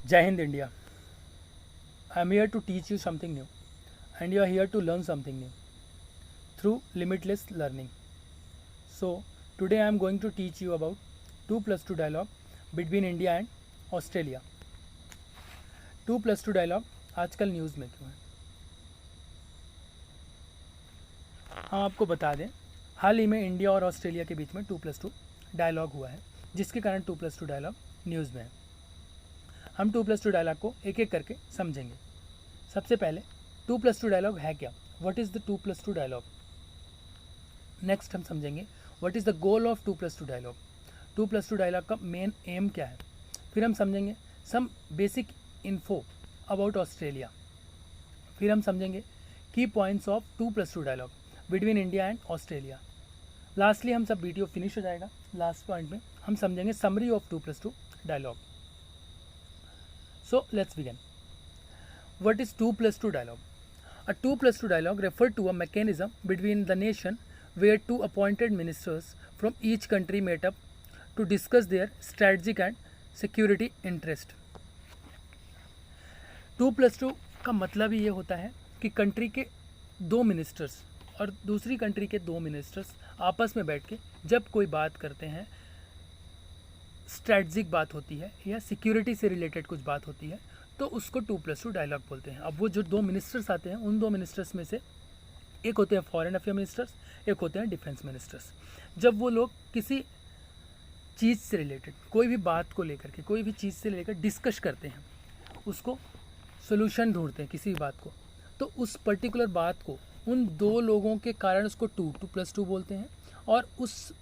Jai Hind India. I am here to teach you something new, and you are here to learn something new through limitless learning. So today I am going to teach you about 2+2 dialogue between India and Australia. 2+2 dialogue आजकल news में क्यों है? हम आपको बता दें, हाल ही में India और ऑस्ट्रेलिया के बीच में 2+2 डायलॉग हुआ है, जिसके कारण 2+2 डायलॉग न्यूज़ में है. हम 2+2 डायलॉग को एक एक करके समझेंगे. सबसे पहले 2+2 डायलॉग है क्या? What is the 2+2 dialogue? Next हम समझेंगे what is the goal of 2+2 dialogue. 2+2 dialogue का मेन एम क्या है? फिर हम समझेंगे some basic info about Australia. फिर हम समझेंगे key points of 2+2 dialogue between India and Australia. Lastly हम सब वीडियो फिनिश हो जाएगा. लास्ट पॉइंट में हम समझेंगे summary of 2+2 dialogue. So let's begin. What is 2+2 dialogue? A 2+2 dialogue refer to a mechanism between the nation where two appointed ministers from each country meet up to discuss their strategic and security interest. 2+2 का मतलब ही ये होता है कि country के दो ministers और दूसरी कंट्री के दो मिनिस्टर्स आपस में बैठ के जब कोई बात करते हैं, स्ट्रैटेजिक बात होती है या सिक्योरिटी से रिलेटेड कुछ बात होती है, तो उसको 2+2 डायलॉग बोलते हैं. अब वो जो दो मिनिस्टर्स आते हैं, उन दो मिनिस्टर्स में से एक होते हैं फॉरेन अफेयर मिनिस्टर्स, एक होते हैं डिफेंस मिनिस्टर्स. जब वो लोग किसी चीज़ से रिलेटेड कोई भी बात को लेकर के, कोई भी चीज़ से लेकर डिस्कस करते हैं, उसको सोल्यूशन ढूंढते हैं किसी भी बात को, तो उस पर्टिकुलर बात को उन दो लोगों के कारण उसको 2+2 बोलते हैं, और उस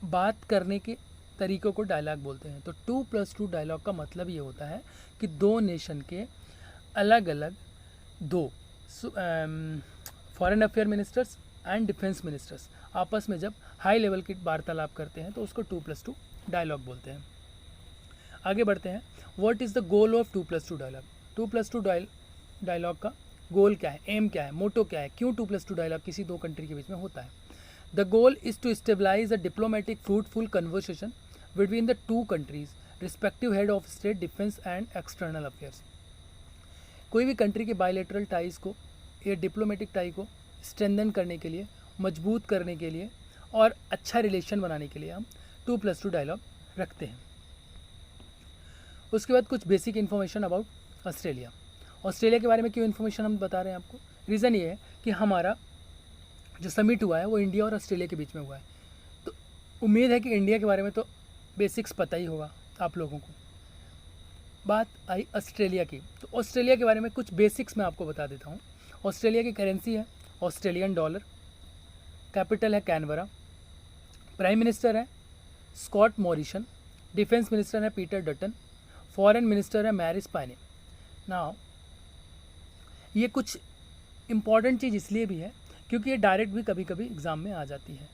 बात करने के तरीक़ों को डायलॉग बोलते हैं. तो 2+2 डायलॉग का मतलब ये होता है कि दो नेशन के अलग अलग दो foreign affair ministers and defence ministers आपस में जब हाई लेवल की वार्तालाप करते हैं, तो उसको 2+2 डायलॉग बोलते हैं. आगे बढ़ते हैं. What is the goal of 2+2 dialogue? 2+2 dialogue का गोल क्या है, एम क्या है, मोटो क्या है, क्यों 2+2 डायलॉग किसी दो कंट्री के बीच में होता है? The goal is to stabilize a diplomatic, fruitful conversation between the two countries, respective head of state, defense and external affairs. कोई भी कंट्री के बायलैटरल टाइज को या डिप्लोमेटिक टाई को स्ट्रेंथन करने के लिए, मजबूत करने के लिए और अच्छा रिलेशन बनाने के लिए हम 2+2 डायलॉग रखते हैं. उसके बाद कुछ basic information about Australia. Australia के बारे में क्यों इन्फॉर्मेशन हम बता रहे हैं आपको? रीज़न ये है कि हमारा जो समिट हुआ है वो इंडिया और ऑस्ट्रेलिया के बीच में हुआ है, तो उम्मीद है कि इंडिया के बारे में तो बेसिक्स पता ही होगा आप लोगों को. बात आई ऑस्ट्रेलिया की, तो ऑस्ट्रेलिया के बारे में कुछ बेसिक्स मैं आपको बता देता हूँ. ऑस्ट्रेलिया की करेंसी है ऑस्ट्रेलियन डॉलर, कैपिटल है कैनबरा, प्राइम मिनिस्टर है स्कॉट मॉरिसन, डिफेंस मिनिस्टर है पीटर डटन, फॉरेन मिनिस्टर है मैरिस पाइने. नाउ ये कुछ इम्पॉर्टेंट चीज़ इसलिए भी है क्योंकि ये डायरेक्ट भी कभी कभी एग्ज़ाम में आ जाती है.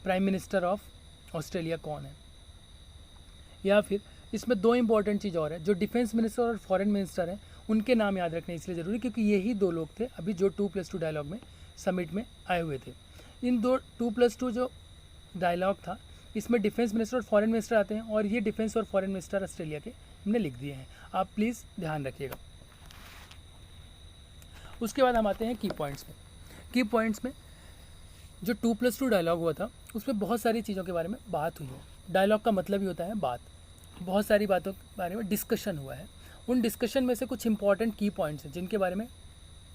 प्राइम मिनिस्टर ऑफ ऑस्ट्रेलिया कौन है? या फिर इसमें दो इंपॉर्टेंट चीज़ और है. जो डिफेंस मिनिस्टर और फॉरेन मिनिस्टर हैं, उनके नाम याद रखने इसलिए ज़रूरी क्योंकि यही दो लोग थे अभी जो 2+2 डायलॉग में समिट में आए हुए थे. इन दो 2+2 जो डायलॉग था, इसमें डिफेंस मिनिस्टर और फॉरेन मिनिस्टर आते हैं, और ये डिफेंस और फॉरेन मिनिस्टर ऑस्ट्रेलिया के हमने लिख दिए हैं. आप प्लीज़ ध्यान रखिएगा. उसके बाद हम आते हैं की पॉइंट्स में. की पॉइंट्स में जो 2+2 डायलॉग हुआ था, उसमें बहुत सारी चीज़ों के बारे में बात हुई है. डायलॉग का मतलब ही होता है बात. बहुत सारी बातों के बारे में डिस्कशन हुआ है. उन डिस्कशन में से कुछ इंपॉर्टेंट की पॉइंट्स हैं जिनके बारे में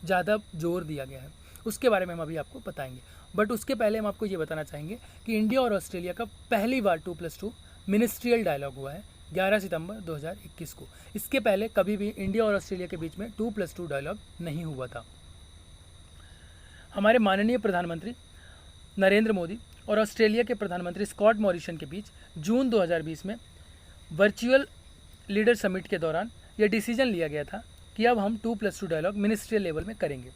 ज़्यादा जोर दिया गया है, उसके बारे में हम अभी आपको बताएंगे. बट उसके पहले हम आपको ये बताना चाहेंगे कि इंडिया और ऑस्ट्रेलिया का पहली बार 2+2 मिनिस्ट्रियल डायलॉग हुआ है 11 सितंबर 2021 को. इसके पहले कभी भी इंडिया और ऑस्ट्रेलिया के बीच में 2+2 डायलॉग नहीं हुआ था. हमारे माननीय प्रधानमंत्री नरेंद्र मोदी और ऑस्ट्रेलिया के प्रधानमंत्री स्कॉट मॉरिसन के बीच जून 2020 में वर्चुअल लीडर समिट के दौरान यह डिसीजन लिया गया था कि अब हम 2+2 डायलॉग मिनिस्ट्रियल लेवल में करेंगे.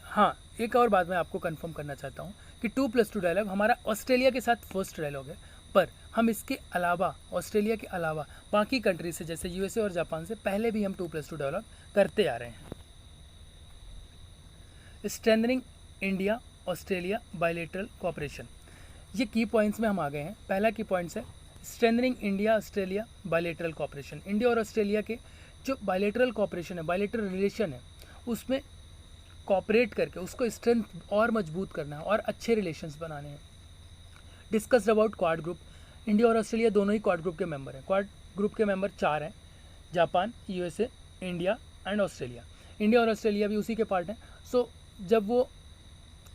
हाँ, एक और बात मैं आपको कंफर्म करना चाहता हूँ कि 2+2 डायलॉग हमारा ऑस्ट्रेलिया के साथ फर्स्ट डायलॉग है, पर हम इसके अलावा ऑस्ट्रेलिया के अलावा बाकी कंट्री से जैसे यूएसए और जापान से पहले भी हम 2+2 डायलॉग करते आ रहे हैं. Strengthening India Australia bilateral cooperation, ये की पॉइंट्स में हम आ गए हैं. पहला की पॉइंट्स है strengthening India Australia bilateral cooperation, India और ऑस्ट्रेलिया के जो बायलैटरल कोऑपरेशन है, बायलैटरल रिलेशन है, उसमें कोऑपरेट करके उसको स्ट्रेंथ और मजबूत करना है और अच्छे रिलेशंस बनाने हैं। Discussed about quad group, India और ऑस्ट्रेलिया दोनों ही क्वाड ग्रुप के मेंबर हैं। क्वाड ग्रुप के मेंबर 4 हैं, Japan, USA, India and Australia. India और ऑस्ट्रेलिया भी उसी के पार्ट हैं। सो जब वो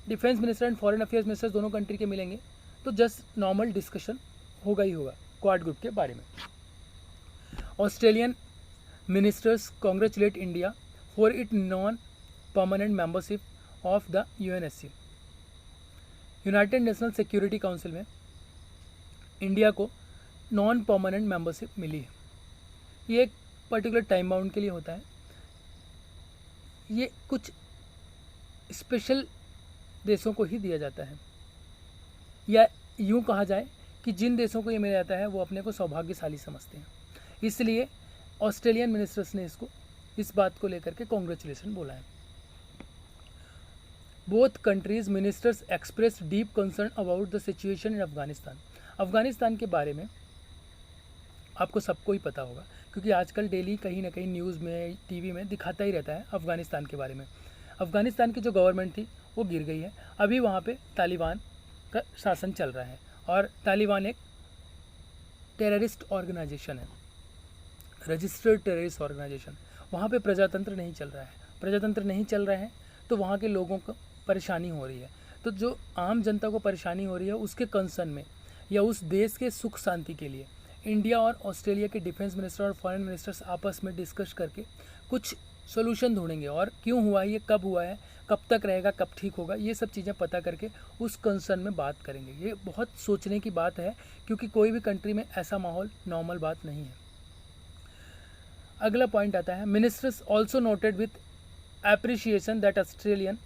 defence minister and foreign affairs minister दोनों कंट्री के मिलेंगे तो जस्ट नॉर्मल डिस्कशन होगा ही होगा क्वाड ग्रुप के बारे में। Australian ministers congratulate India for it non permanent membership of the UNSC. United national security council में इंडिया को नॉन परमानेंट मेंबरशिप मिली है। ये एक पर्टिकुलर टाइम बाउंड के लिए होता है। ये कुछ स्पेशल देशों को ही दिया जाता है, या यूँ कहा जाए कि जिन देशों को ये मिल जाता है वो अपने को सौभाग्यशाली समझते हैं। इसलिए ऑस्ट्रेलियन मिनिस्टर्स ने इस बात को लेकर के कॉन्ग्रेचुलेशन बोला है। Both countries ministers express deep concern about the situation in Afghanistan. Afghanistan के बारे में आपको सबको ही पता होगा, क्योंकि आजकल डेली कहीं ना कहीं न्यूज़ में, टीवी में दिखाता ही रहता है अफगानिस्तान के बारे में। अफगानिस्तान की जो गवर्नमेंट थी वो गिर गई है। अभी वहाँ पे तालिबान का शासन चल रहा है और तालिबान एक टेररिस्ट ऑर्गेनाइजेशन है, रजिस्टर्ड टेररिस्ट ऑर्गेनाइजेशन। वहाँ पे प्रजातंत्र नहीं चल रहा है। प्रजातंत्र नहीं चल रहा है तो वहाँ के लोगों को परेशानी हो रही है। तो जो आम जनता को परेशानी हो रही है उसके कंसर्न में या उस देश के सुख शांति के लिए इंडिया और ऑस्ट्रेलिया के डिफेंस मिनिस्टर और फॉरेन मिनिस्टर्स आपस में डिस्कस करके कुछ सोल्यूशन ढूंढेंगे। और क्यों हुआ है, ये कब हुआ है, कब तक रहेगा, कब ठीक होगा, ये सब चीज़ें पता करके उस कंसर्न में बात करेंगे। ये बहुत सोचने की बात है, क्योंकि कोई भी कंट्री में ऐसा माहौल नॉर्मल बात नहीं है। अगला पॉइंट आता है, ministers also noted with appreciation that Australian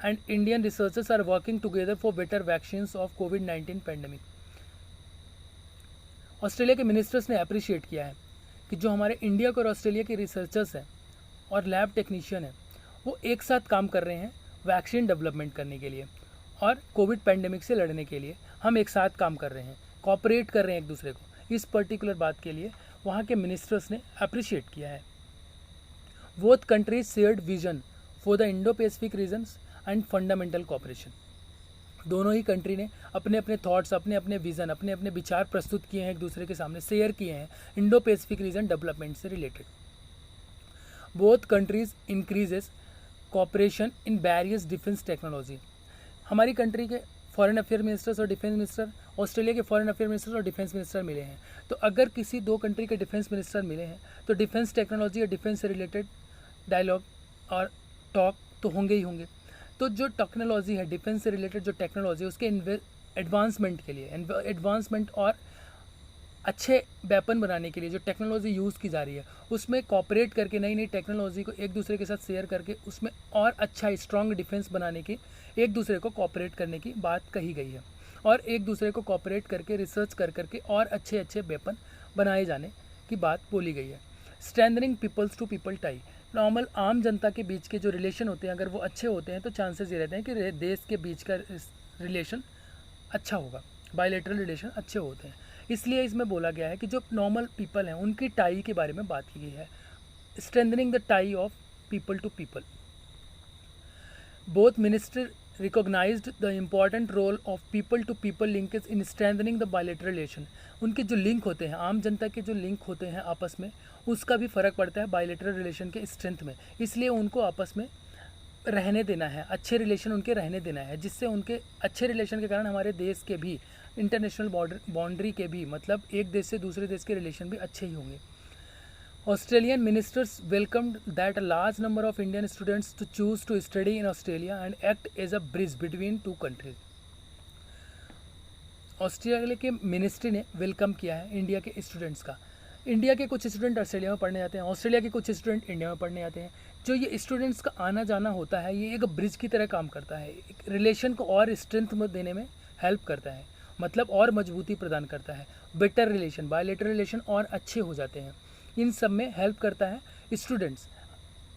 and Indian researchers are working together for better vaccines of कोविड-19 पैंडेमिक। ऑस्ट्रेलिया के मिनिस्टर्स ने अप्रिशिएट किया है कि जो हमारे इंडिया और ऑस्ट्रेलिया के रिसर्चर्स हैं और लैब टेक्नीशियन हैं वो एक साथ काम कर रहे हैं वैक्सीन डेवलपमेंट करने के लिए और कोविड पैंडेमिक से लड़ने के लिए हम एक साथ काम कर रहे हैं, कोऑपरेट कर रहे हैं एक दूसरे को। इस पर्टिकुलर बात के लिए वहाँ के मिनिस्टर्स ने अप्रिशिएट किया है। Both countries shared vision for the Indo Pacific regions and fundamental cooperation. दोनों ही कंट्री ने अपने अपने थॉट्स, अपने अपने विज़न, अपने अपने विचार प्रस्तुत किए हैं, एक दूसरे के सामने शेयर किए हैं इंडो पैसिफिक रीजन डेवलपमेंट से related. Both countries increases cooperation in various defence technology. हमारी कंट्री के फॉरेन अफेयर मिनिस्टर्स और डिफेंस मिनिस्टर, ऑस्ट्रेलिया के फॉरेन अफेयर मिनिस्टर और डिफेंस मिनिस्टर मिले हैं। तो अगर किसी दो कंट्री के डिफेंस मिनिस्टर मिले हैं तो डिफेंस टेक्नोलॉजी या डिफेंस से रिलेटेड डायलॉग और टॉक तो होंगे ही होंगे। तो जो टेक्नोलॉजी है, डिफेंस से रिलेटेड जो टेक्नोलॉजी है, उसके एडवांसमेंट के लिए, एडवांसमेंट और अच्छे वेपन बनाने के लिए जो टेक्नोलॉजी यूज़ की जा रही है उसमें कॉपरेट करके नई नई टेक्नोलॉजी को एक दूसरे के साथ शेयर करके उसमें और अच्छा स्ट्रॉन्ग डिफेंस बनाने की, एक दूसरे को कॉपरेट करने की बात कही गई है। और एक दूसरे को कॉपरेट करके रिसर्च कर करके और अच्छे अच्छे वेपन बनाए जाने की बात बोली गई है। Strengthening peoples to people tie. Normal आम जनता के बीच के जो रिलेशन होते हैं अगर वो अच्छे होते हैं तो चांसेस ये रहते हैं कि देश के बीच का रिलेशन अच्छा होगा, बायलैटरल रिलेशन अच्छे होते हैं। इसलिए इसमें बोला गया है कि जो नॉर्मल पीपल हैं उनकी टाई के बारे में बात की गई है। Strengthening the tie of people to people. Both minister recognized the important role of people to people linkage in strengthening the bilateral relation. उनके जो लिंक होते हैं, आम जनता के जो लिंक होते हैं आपस में, उसका भी फ़र्क पड़ता है बायलैटरल रिलेशन के स्ट्रेंथ में। इसलिए उनको आपस में रहने देना है, अच्छे रिलेशन उनके रहने देना है, जिससे उनके अच्छे रिलेशन के कारण हमारे देश के भी इंटरनेशनल बाउंड्री के भी, मतलब एक देश से दूसरे देश के रिलेशन भी अच्छे ही होंगे। Australian ministers welcomed that a large number of Indian students to choose to study in Australia and act as a bridge between two countries. Australia के मिनिस्ट्री ने वेलकम किया है इंडिया के स्टूडेंट्स का। इंडिया के कुछ स्टूडेंट ऑस्ट्रेलिया में पढ़ने जाते हैं, ऑस्ट्रेलिया के कुछ स्टूडेंट इंडिया में पढ़ने जाते हैं। जो ये स्टूडेंट्स का आना जाना होता है ये एक ब्रिज की तरह काम करता है, एक रिलेशन को और स्ट्रेंथ देने में हेल्प करता है, मतलब और मजबूती प्रदान करता है। बेटर रिलेशन, बायलैटरल रिलेशन और अच्छे हो जाते हैं। इन सब में हेल्प करता है स्टूडेंट्स,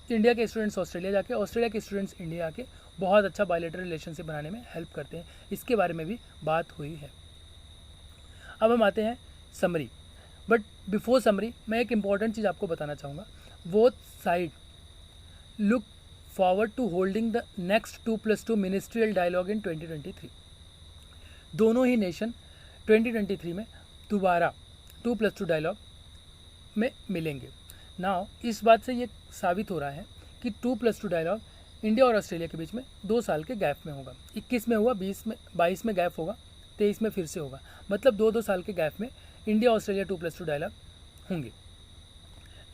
इंडिया के स्टूडेंट्स ऑस्ट्रेलिया जाके, ऑस्ट्रेलिया के स्टूडेंट्स इंडिया आके बहुत अच्छा बायलैटरल रिलेशनशिप बनाने में हेल्प करते हैं। इसके बारे में भी बात हुई है। अब हम आते हैं समरी, बट बिफोर समरी मैं एक इम्पॉर्टेंट चीज़ आपको बताना चाहूँगा। Both side look forward to holding the next 2+2 ministerial dialogue in 2023। दोनों ही नेशन 2023 में दोबारा 2+2 डायलॉग में मिलेंगे। नाउ इस बात से ये साबित हो रहा है कि 2+2 डायलॉग इंडिया और ऑस्ट्रेलिया के बीच में 2 साल के गैप में होगा। 21 में हुआ, 20 में, 22 में गैप होगा, 23 में फिर से होगा, मतलब 2 साल के गैप में इंडिया ऑस्ट्रेलिया 2+2 डायलॉग होंगे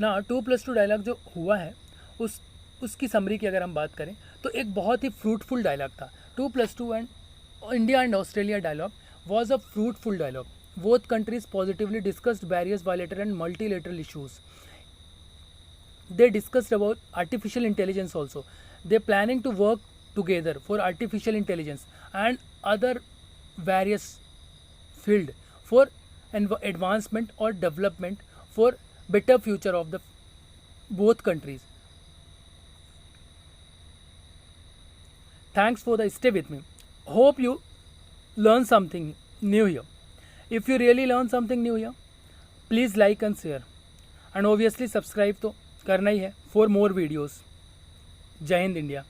ना। 2+2 डायलॉग जो हुआ है उसकी समरी की अगर हम बात करें तो एक बहुत ही फ्रूटफुल डायलॉग था। 2+2 and India and Australia dialogue was a fruitful dialogue. Both countries positively discussed various bilateral and multilateral issues. They discussed about artificial intelligence also. They're planning to work together for artificial intelligence and other various field for advancement or development for better future of the both countries. Thanks for the stay with me. Hope you learn something new here. If you really learn something new here, please like and share and obviously subscribe तो करना ही है for more videos. जय Hind India.